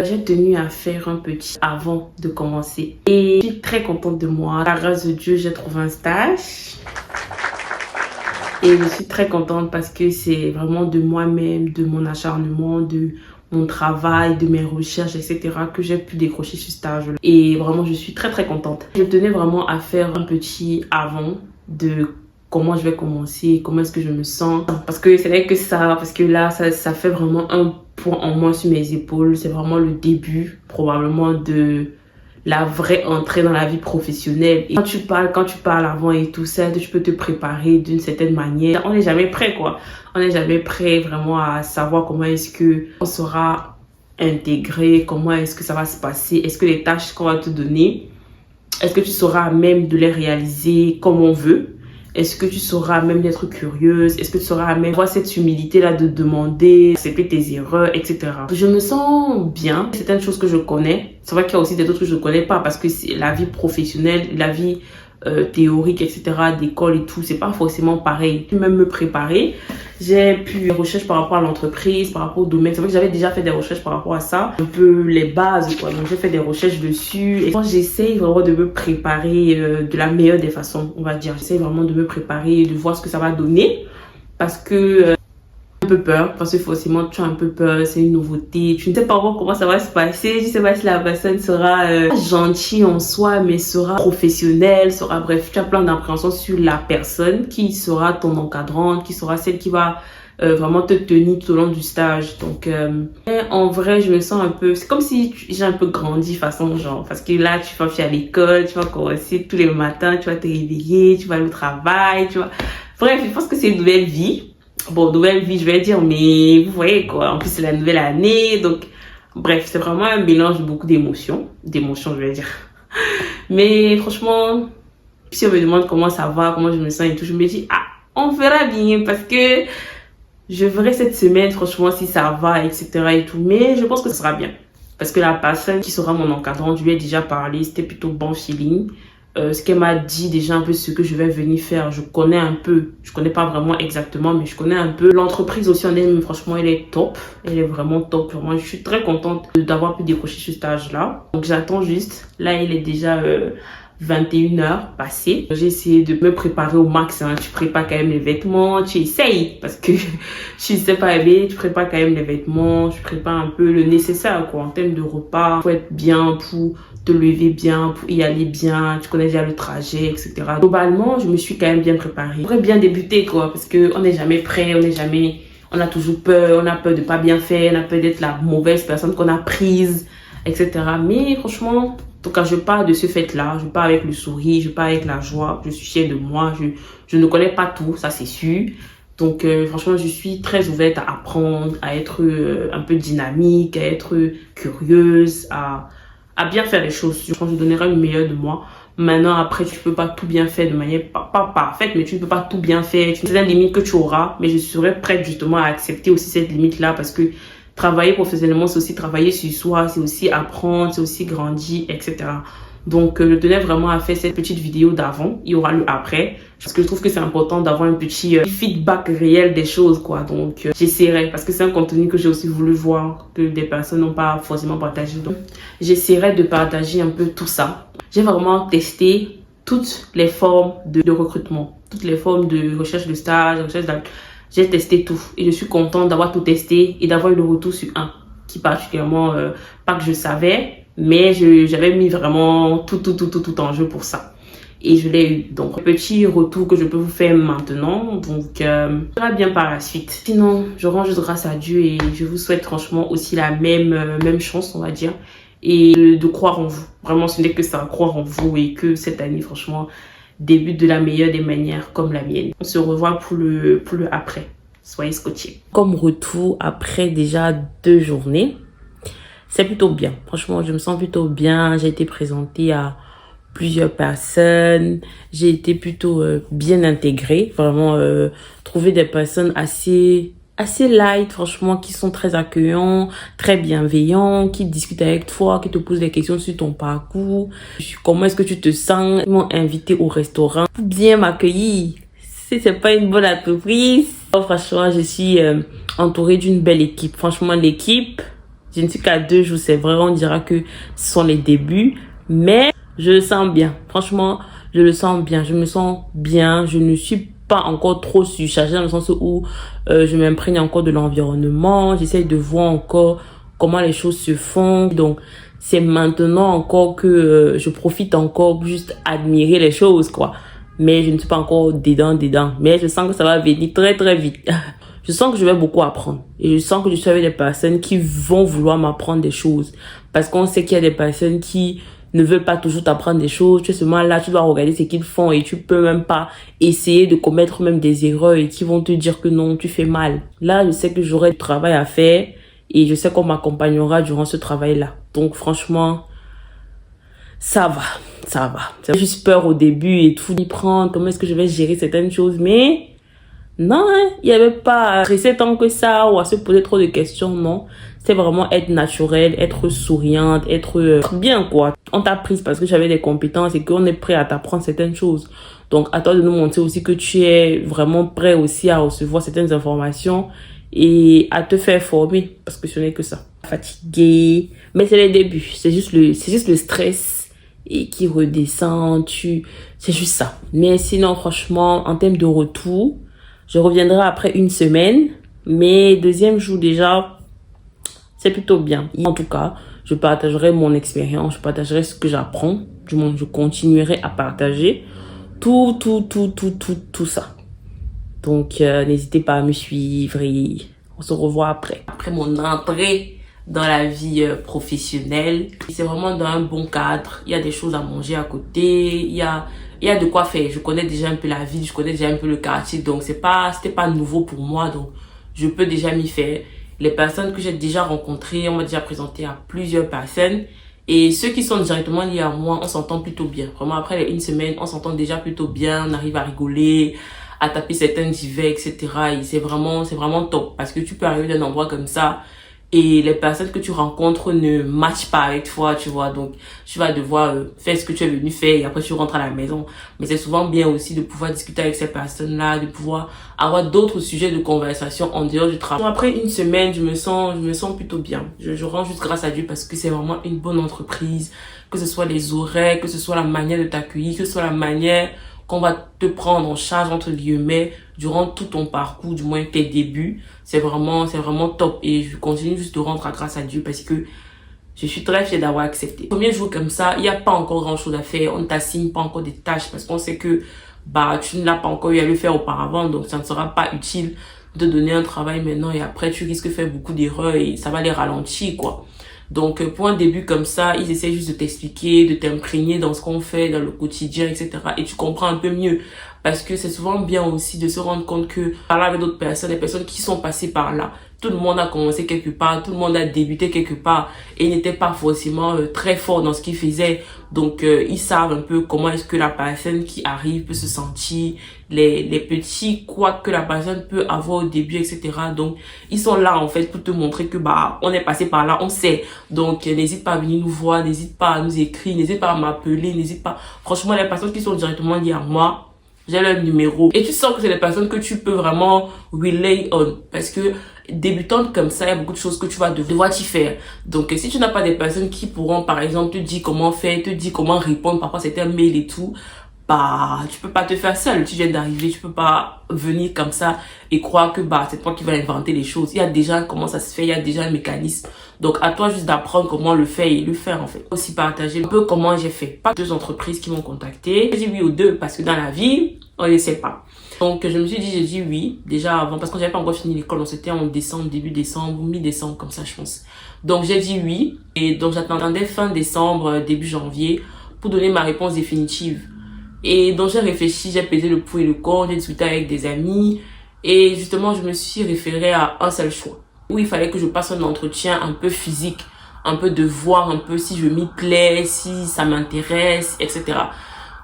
J'ai tenu à faire un petit avant de commencer et je suis très contente de moi. Par grâce de Dieu, j'ai trouvé un stage et je suis très contente parce que c'est vraiment de moi-même, de mon acharnement, de mon travail, de mes recherches, etc. que j'ai pu décrocher ce stage. Et vraiment, je suis très contente. Je tenais vraiment à faire un petit avant de comment je vais commencer, comment est-ce que je me sens. Parce que c'est vrai que ça, parce que là, ça fait vraiment un poids en moins sur mes épaules. C'est vraiment le début, probablement, de la vraie entrée dans la vie professionnelle. Et quand tu parles avant et tout ça, tu peux te préparer d'une certaine manière. On n'est jamais prêt, quoi. On n'est jamais prêt vraiment à savoir comment est-ce que on sera intégré, comment est-ce que ça va se passer, est-ce que les tâches qu'on va te donner, est-ce que tu sauras à même de les réaliser comme on veut? Est-ce que tu sauras à même d'être curieuse? Est-ce que tu sauras à même avoir cette humilité-là de demander, accepter tes erreurs, etc. Je me sens bien. C'est une chose que je connais. C'est vrai qu'il y a aussi des autres que je ne connais pas parce que c'est la vie professionnelle, la vie théorique, etc. d'école et tout, c'est pas forcément pareil. Je peux même me préparer. J'ai pu des recherches par rapport à l'entreprise, par rapport au domaine. C'est vrai que j'avais déjà fait des recherches par rapport à ça. Un peu les bases, quoi. Donc j'ai fait des recherches dessus. Et j'essaye vraiment de me préparer de la meilleure des façons, on va dire. J'essaye vraiment de me préparer, de voir ce que ça va donner. Parce que un peu peur, parce que forcément tu as un peu peur, c'est une nouveauté, tu ne sais pas encore comment ça va se passer, je ne sais pas si la personne sera gentille en soi, mais sera professionnelle, bref, tu as plein d'appréhensions sur la personne qui sera ton encadrante, qui sera celle qui va vraiment te tenir tout au long du stage. Donc en vrai, je me sens un peu, c'est comme si j'ai un peu grandi façon genre, parce que là tu vas à l'école, tu vas commencer tous les matins, tu vas te réveiller, tu vas aller au travail, tu vois. Bref, je pense que c'est une nouvelle vie. Bon, nouvelle vie, je vais dire, mais vous voyez quoi. En plus, c'est la nouvelle année. Donc, bref, c'est vraiment un mélange de beaucoup d'émotions. D'émotions, je vais dire. Mais franchement, si on me demande comment ça va, comment je me sens et tout, je me dis, ah, on verra bien parce que je verrai cette semaine, franchement, si ça va, etc. et tout. Mais je pense que ça sera bien. Parce que la personne qui sera mon encadrant, je lui ai déjà parlé, c'était plutôt bon feeling. Ce qu'elle m'a dit déjà un peu ce que je vais venir faire, je connais un peu, je connais pas vraiment exactement, mais je connais un peu. L'entreprise aussi en elle, franchement, elle est top, elle est vraiment top. Vraiment, je suis très contente d'avoir pu décrocher ce stage-là. Donc j'attends juste, là il est déjà 21h passé. J'ai essayé de me préparer au max, hein. Tu prépares quand même les vêtements, tu essayes, parce que tu sais pas aimer, tu prépares quand même les vêtements, tu prépares un peu le nécessaire, quoi, en termes de repas, faut être bien pour te lever bien, pour y aller bien, tu connais déjà le trajet, etc. Globalement, je me suis quand même bien préparée. J'aurais bien débuté, quoi, parce que on n'est jamais prêt, on a toujours peur, on a peur de pas bien faire, on a peur d'être la mauvaise personne qu'on a prise, etc. Mais franchement, en tout cas, je pars de ce fait-là, je pars avec le sourire, je pars avec la joie, je suis fière de moi, je ne connais pas tout, ça c'est sûr. Donc franchement, je suis très ouverte à apprendre, à être un peu dynamique, à être curieuse, à bien faire les choses. Je pense que je donnerai le meilleur de moi. Maintenant, après, tu peux pas tout bien faire de manière pas parfaite, mais tu ne peux pas tout bien faire. C'est la limite que tu auras, mais je serai prête justement à accepter aussi cette limite-là parce que travailler professionnellement, c'est aussi travailler sur soi, c'est aussi apprendre, c'est aussi grandir, etc. Donc, je tenais vraiment à faire cette petite vidéo d'avant. Il y aura le après. Parce que je trouve que c'est important d'avoir un petit feedback réel des choses, quoi. Donc, j'essaierai. Parce que c'est un contenu que j'ai aussi voulu voir, que des personnes n'ont pas forcément partagé. Donc, j'essaierai de partager un peu tout ça. J'ai vraiment testé toutes les formes de recrutement. Toutes les formes de recherche de stage, j'ai testé tout. Et je suis contente d'avoir tout testé et d'avoir eu le retour sur un qui particulièrement, pas que je savais, mais j'avais mis vraiment tout en jeu pour ça. Et je l'ai eu. Donc, un petit retour que je peux vous faire maintenant. Donc, ça va bien par la suite. Sinon, je rends juste grâce à Dieu et je vous souhaite franchement aussi la même chance, on va dire. Et de croire en vous. Vraiment, ce n'est que ça, croire en vous et que cette année, franchement, débute de la meilleure des manières comme la mienne. On se revoit pour le après. Soyez scotchés. Comme retour après déjà 2 journées, c'est plutôt bien. Franchement, je me sens plutôt bien. J'ai été présentée à plusieurs personnes. J'ai été plutôt bien intégrée. Vraiment, trouver des personnes assez light, franchement, qui sont très accueillants, très bienveillants, qui discutent avec toi, qui te posent des questions sur ton parcours. Comment est-ce que tu te sens? Ils m'ont invité au restaurant pour bien m'accueillir. Si c'est pas une bonne entreprise. Franchement, je suis entourée d'une belle équipe. Franchement, l'équipe, Je ne suis qu'à 2 jours, c'est vrai, on dira que ce sont les débuts, mais je le sens bien. Franchement, je le sens bien, je me sens bien, je ne suis pas encore trop surchargée dans le sens où je m'imprègne encore de l'environnement, j'essaye de voir encore comment les choses se font. Donc, c'est maintenant encore que je profite encore pour juste admirer les choses, quoi. Mais je ne suis pas encore dedans. Mais je sens que ça va venir très, très vite. Je sens que je vais beaucoup apprendre. Et je sens que je suis avec des personnes qui vont vouloir m'apprendre des choses. Parce qu'on sait qu'il y a des personnes qui ne veulent pas toujours t'apprendre des choses. Tu es seulement là, tu dois regarder ce qu'ils font et tu peux même pas essayer de commettre même des erreurs et qui vont te dire que non, tu fais mal. Là, je sais que j'aurai du travail à faire et je sais qu'on m'accompagnera durant ce travail-là. Donc franchement, ça va. J'ai juste peur au début et tout y prendre, comment est-ce que je vais gérer certaines choses, mais non, il n'y avait pas à stresser tant que ça ou à se poser trop de questions, non. C'est vraiment être naturel, être souriante, être bien, quoi. On t'a prise parce que j'avais des compétences et qu'on est prêt à t'apprendre certaines choses. Donc, à toi de nous montrer aussi que tu es vraiment prêt aussi à recevoir certaines informations et à te faire former parce que ce n'est que ça. Fatigué, mais c'est les débuts. C'est juste le stress et qui redescend, c'est juste ça. Mais sinon, franchement, en termes de retour, je reviendrai après une semaine, mais deuxième jour déjà, c'est plutôt bien. En tout cas, je partagerai mon expérience, je partagerai ce que j'apprends. Du moins, je continuerai à partager tout ça. Donc, n'hésitez pas à me suivre et on se revoit après. Après mon entrée dans la vie professionnelle, c'est vraiment dans un bon cadre. Il y a des choses à manger à côté, il y a de quoi faire. Je connais déjà un peu la ville, je connais déjà un peu le quartier, donc c'était pas nouveau pour moi, donc je peux déjà m'y faire. Les personnes que j'ai déjà rencontrées, on m'a déjà présenté à plusieurs personnes, et ceux qui sont directement liés à moi, on s'entend plutôt bien. Vraiment, après une semaine, on s'entend déjà plutôt bien, on arrive à rigoler, à taper certains divers, etc. Et c'est vraiment top, parce que tu peux arriver d'un endroit comme ça, et les personnes que tu rencontres ne matchent pas avec toi, tu vois. Donc, tu vas devoir faire ce que tu es venu faire et après tu rentres à la maison. Mais c'est souvent bien aussi de pouvoir discuter avec ces personnes-là, de pouvoir avoir d'autres sujets de conversation en dehors du travail. Après une semaine, je me sens plutôt bien. Je rends juste grâce à Dieu parce que c'est vraiment une bonne entreprise. Que ce soit les horaires, que ce soit la manière de t'accueillir, que ce soit la manière qu'on va te prendre en charge, entre guillemets, durant tout ton parcours, du moins tes débuts. C'est vraiment top. Et je continue juste de rendre grâce à Dieu parce que je suis très fière d'avoir accepté. Premier jour comme ça, il n'y a pas encore grand chose à faire. On ne t'assigne pas encore des tâches parce qu'on sait que tu ne l'as pas encore eu à le faire auparavant. Donc, ça ne sera pas utile de donner un travail maintenant et après, tu risques de faire beaucoup d'erreurs et ça va les ralentir, quoi. Donc, pour un début comme ça, ils essaient juste de t'expliquer, de t'imprégner dans ce qu'on fait, dans le quotidien, etc. Et tu comprends un peu mieux. Parce que c'est souvent bien aussi de se rendre compte que parler avec d'autres personnes, des personnes qui sont passées par là. Tout le monde a commencé quelque part, tout le monde a débuté quelque part et n'était pas forcément très fort dans ce qu'il faisait. Donc, ils savent un peu comment est-ce que la personne qui arrive peut se sentir, les petits couacs que la personne peut avoir au début, etc. Donc, ils sont là en fait pour te montrer que on est passé par là, on sait. Donc, n'hésite pas à venir nous voir, n'hésite pas à nous écrire, n'hésite pas à m'appeler, n'hésite pas. Franchement, les personnes qui sont directement liées à moi, j'ai leur numéro. Et tu sens que c'est des personnes que tu peux vraiment rely on. Parce que débutante comme ça, il y a beaucoup de choses que tu vas devoir t'y faire. Donc, si tu n'as pas des personnes qui pourront, par exemple, te dire comment faire, te dire comment répondre, parfois c'est un mail et tout, tu peux pas te faire seul. Tu viens d'arriver, tu peux pas venir comme ça et croire que c'est toi qui vas inventer les choses. Il y a déjà comment ça se fait, il y a déjà un mécanisme. Donc, à toi juste d'apprendre comment le faire et le faire en fait. Aussi partager un peu comment j'ai fait. Pas 2 entreprises qui m'ont contacté. J'ai dit oui aux 2 parce que dans la vie, on ne sait pas. Donc, j'ai dit oui, déjà avant, parce que j'avais pas encore fini l'école, donc c'était en décembre, début décembre, mi-décembre, comme ça, je pense. Donc, j'ai dit oui, et donc j'attendais fin décembre, début janvier, pour donner ma réponse définitive. Et donc, j'ai réfléchi, j'ai pesé le pour et le contre, j'ai discuté avec des amis, et justement, je me suis référée à un seul choix, où il fallait que je passe un entretien un peu physique, un peu de voir un peu si je m'y plais, si ça m'intéresse, etc.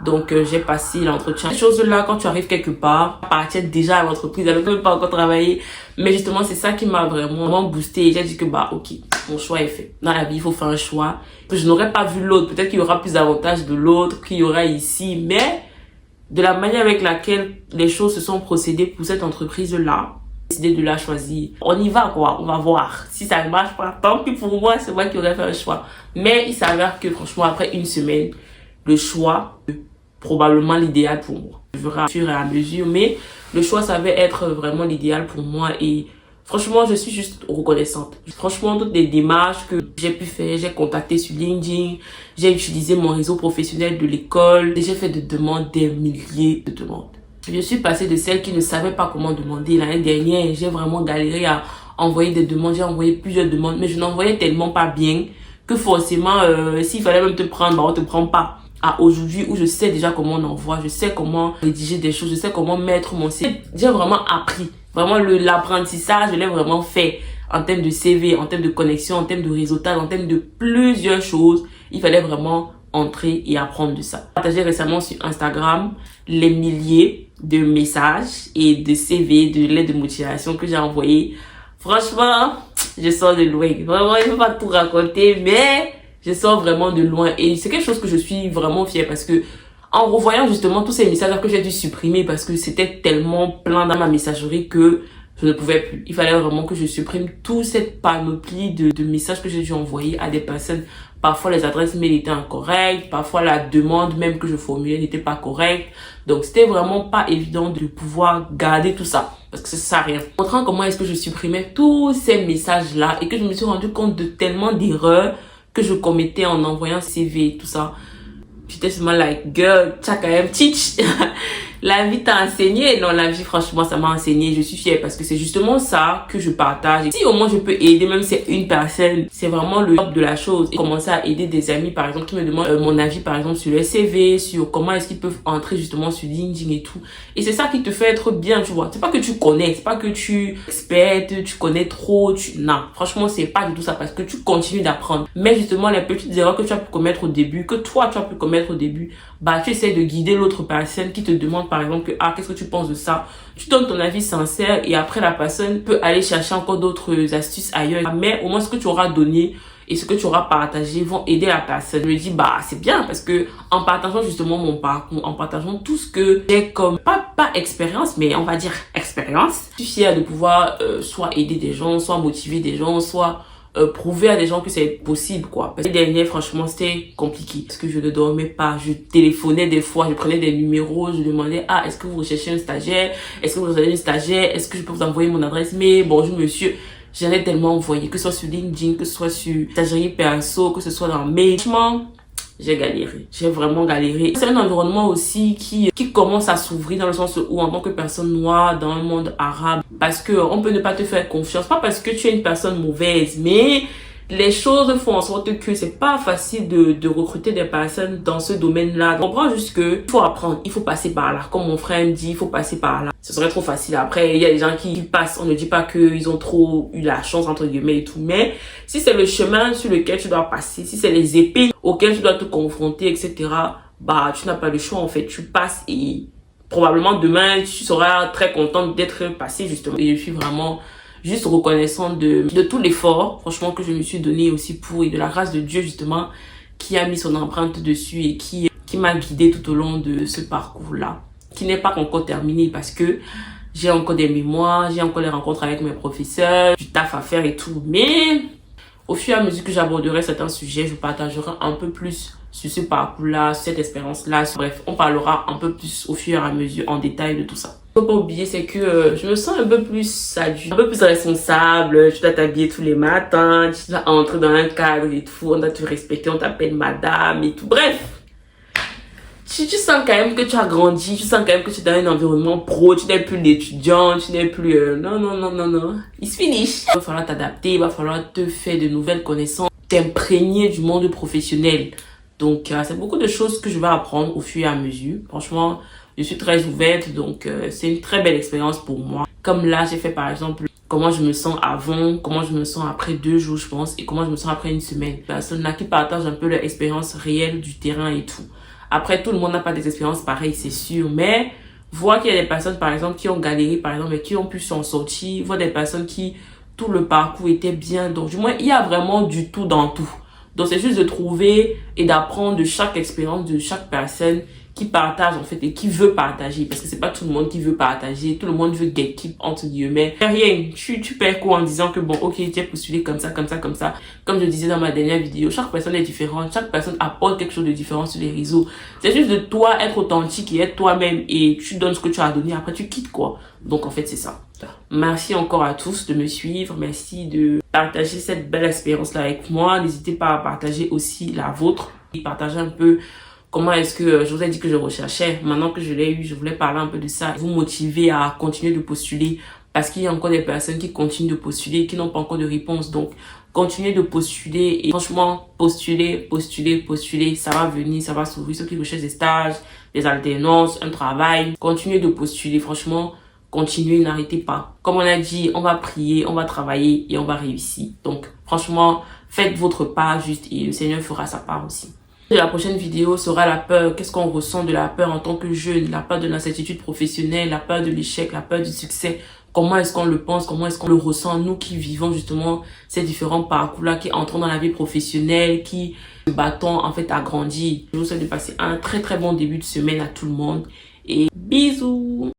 Donc, j'ai passé l'entretien. Ces choses-là, quand tu arrives quelque part, appartiennent déjà à l'entreprise, elle ne peut pas encore travailler. Mais justement, c'est ça qui m'a vraiment boosté. J'ai dit que, ok, mon choix est fait. Dans la vie, il faut faire un choix. Je n'aurais pas vu l'autre. Peut-être qu'il y aura plus d'avantages de l'autre qu'il y aura ici. Mais, de la manière avec laquelle les choses se sont procédées pour cette entreprise-là, décidé de la choisir. On y va quoi, on va voir. Si ça ne marche pas, tant pis pour moi, c'est moi qui aurais fait un choix. Mais il s'avère que franchement, après une semaine, le choix est probablement l'idéal pour moi. Je verrai au fur et à mesure, mais le choix savait être vraiment l'idéal pour moi et franchement, je suis juste reconnaissante. Franchement, toutes les démarches que j'ai pu faire, j'ai contacté sur LinkedIn, j'ai utilisé mon réseau professionnel de l'école, j'ai fait des demandes, des milliers de demandes. Je suis passée de celle qui ne savait pas comment demander. L'année dernière, j'ai vraiment galéré à envoyer des demandes. J'ai envoyé plusieurs demandes, mais je n'envoyais tellement pas bien que forcément, s'il fallait même te prendre, bah, on te prend pas. À aujourd'hui où je sais déjà comment on envoie, je sais comment rédiger des choses, je sais comment mettre mon CV. J'ai vraiment appris. Vraiment, l'apprentissage, je l'ai vraiment fait en termes de CV, en termes de connexion, en termes de réseautage, en termes de plusieurs choses. Il fallait vraiment entrer et apprendre de ça. J'ai partagé récemment sur Instagram les milliers de messages et de CV, de lettres de motivation que j'ai envoyées. Franchement, je sors de loin. Vraiment, je ne peux pas tout raconter, mais je sors vraiment de loin. Et c'est quelque chose que je suis vraiment fière parce que en revoyant justement tous ces messages que j'ai dû supprimer parce que c'était tellement plein dans ma messagerie que je ne pouvais plus. Il fallait vraiment que je supprime toute cette panoplie de messages que j'ai dû envoyer à des personnes. Parfois, les adresses mail étaient incorrectes. Parfois, la demande même que je formulais n'était pas correcte. Donc, c'était vraiment pas évident de pouvoir garder tout ça. Parce que ça sert à rien. Montrant comment est-ce que je supprimais tous ces messages-là et que je me suis rendu compte de tellement d'erreurs que je commettais en envoyant CV et tout ça. J'étais seulement like, girl, tu as quand même teach. La vie t'a enseigné. Non, la vie, franchement, ça m'a enseigné. Je suis fière parce que c'est justement ça que je partage. Si au moins je peux aider, même si c'est une personne, c'est vraiment le top de la chose. Et commencer à aider des amis, par exemple, qui me demandent mon avis, par exemple, sur le CV, sur comment est-ce qu'ils peuvent entrer justement sur LinkedIn et tout. Et c'est ça qui te fait être bien, tu vois. C'est pas que tu connais, c'est pas que tu experte, tu connais trop, non. Franchement, c'est pas du tout ça parce que tu continues d'apprendre. Mais justement, les petites erreurs que tu as pu commettre au début, que toi, tu as pu commettre au début, bah, tu essaies de guider l'autre personne qui te demande par exemple que, qu'est-ce que tu penses de ça? Tu donnes ton avis sincère et après la personne peut aller chercher encore d'autres astuces ailleurs. Mais au moins ce que tu auras donné et ce que tu auras partagé vont aider la personne. Je me dis, bah, c'est bien parce que en partageant justement mon parcours, en partageant tout ce que j'ai comme, pas expérience, mais on va dire expérience, je suis fière de pouvoir soit aider des gens, soit motiver des gens, soit prouver à des gens que c'est possible quoi. Parce que l'année dernière franchement c'était compliqué parce que je ne dormais pas, je téléphonais des fois, je prenais des numéros, je demandais est-ce que vous recherchez un stagiaire, est-ce que vous recherchez une stagiaire, est-ce que je peux vous envoyer mon adresse mail, bonjour monsieur. J'en ai tellement envoyé, que ce soit sur LinkedIn, que ce soit sur stagiaire perso, que ce soit dans mail. Franchement, j'ai galéré. J'ai vraiment galéré. C'est un environnement aussi qui commence à s'ouvrir dans le sens où en tant que personne noire dans le monde arabe, parce que on peut ne pas te faire confiance, pas parce que tu es une personne mauvaise, mais les choses font en sorte que c'est pas facile de recruter des personnes dans ce domaine-là. On comprend juste que il faut apprendre, il faut passer par là. Comme mon frère me dit, il faut passer par là. Ce serait trop facile. Après, il y a des gens qui passent. On ne dit pas qu'ils ont trop eu la chance, entre guillemets, et tout. Mais si c'est le chemin sur lequel tu dois passer, si c'est les épines auxquelles tu dois te confronter, etc., bah, tu n'as pas le choix, en fait. Tu passes et probablement demain, tu seras très contente d'être passé, justement. Et je suis vraiment juste reconnaissante de tout l'effort, franchement, que je me suis donné aussi pour, et de la grâce de Dieu, justement, qui a mis son empreinte dessus et qui m'a guidée tout au long de ce parcours-là, qui n'est pas encore terminé parce que j'ai encore des mémoires, j'ai encore les rencontres avec mes professeurs, du taf à faire et tout. Mais au fur et à mesure que j'aborderai certains sujets, je partagerai un peu plus sur ce parcours-là, sur cette expérience-là. Bref, on parlera un peu plus au fur et à mesure en détail de tout ça. Faut pas oublier, c'est que je me sens un peu plus adulte, un peu plus responsable. Tu dois t'habiller tous les matins, tu dois entrer dans un cadre et tout, on doit te respecter, on t'appelle madame et tout. Bref, tu sens quand même que tu as grandi, tu sens quand même que tu es dans un environnement pro, tu n'es plus l'étudiant, tu n'es plus... non. It's finished. Il va falloir t'adapter, il va falloir te faire de nouvelles connaissances, t'imprégner du monde professionnel. Donc, c'est beaucoup de choses que je vais apprendre au fur et à mesure. Franchement, je suis très ouverte, donc c'est une très belle expérience pour moi. Comme là, j'ai fait par exemple comment je me sens avant, comment je me sens après 2 jours, je pense, et comment je me sens après une semaine. Personnes là qui partagent un peu leur expérience réelle du terrain et tout. Après, tout le monde n'a pas des expériences pareilles, c'est sûr, mais voir qu'il y a des personnes, par exemple, qui ont galéré, par exemple, et qui ont pu s'en sortir, voir des personnes qui, tout le parcours était bien. Donc, du moins, il y a vraiment du tout dans tout. Donc, c'est juste de trouver et d'apprendre de chaque expérience, de chaque personne qui partage en fait et qui veut partager, parce que c'est pas tout le monde qui veut partager, tout le monde veut gatekeep entre guillemets. Rien, tu perds quoi en disant que bon ok, tu as postulé comme ça, comme ça, comme ça. Comme je disais dans ma dernière vidéo, chaque personne est différente, chaque personne apporte quelque chose de différent sur les réseaux. C'est juste de toi être authentique et être toi-même, et tu donnes ce que tu as donné, après tu quittes quoi. Donc en fait c'est ça. Merci encore à tous de me suivre, merci de partager cette belle expérience là avec moi. N'hésitez pas à partager aussi la vôtre et partager un peu comment est-ce que je vous ai dit que je recherchais. Maintenant que je l'ai eu, je voulais parler un peu de ça, vous motiver à continuer de postuler, parce qu'il y a encore des personnes qui continuent de postuler, qui n'ont pas encore de réponse. Donc continuez de postuler, et franchement postuler, ça va venir, ça va s'ouvrir. Ceux qui recherchent des stages, des alternances, un travail, continuez de postuler, franchement continuez, n'arrêtez pas. Comme on a dit, on va prier, on va travailler et on va réussir. Donc franchement, faites votre part juste et le Seigneur fera sa part aussi. La prochaine vidéo sera la peur. Qu'est-ce qu'on ressent de la peur en tant que jeune? La peur de l'incertitude professionnelle, la peur de l'échec, la peur du succès. Comment est-ce qu'on le pense? Comment est-ce qu'on le ressent? Nous qui vivons justement ces différents parcours-là, qui entrons dans la vie professionnelle, qui se battons en fait à grandir. Je vous souhaite de passer un très très bon début de semaine à tout le monde. Et bisous!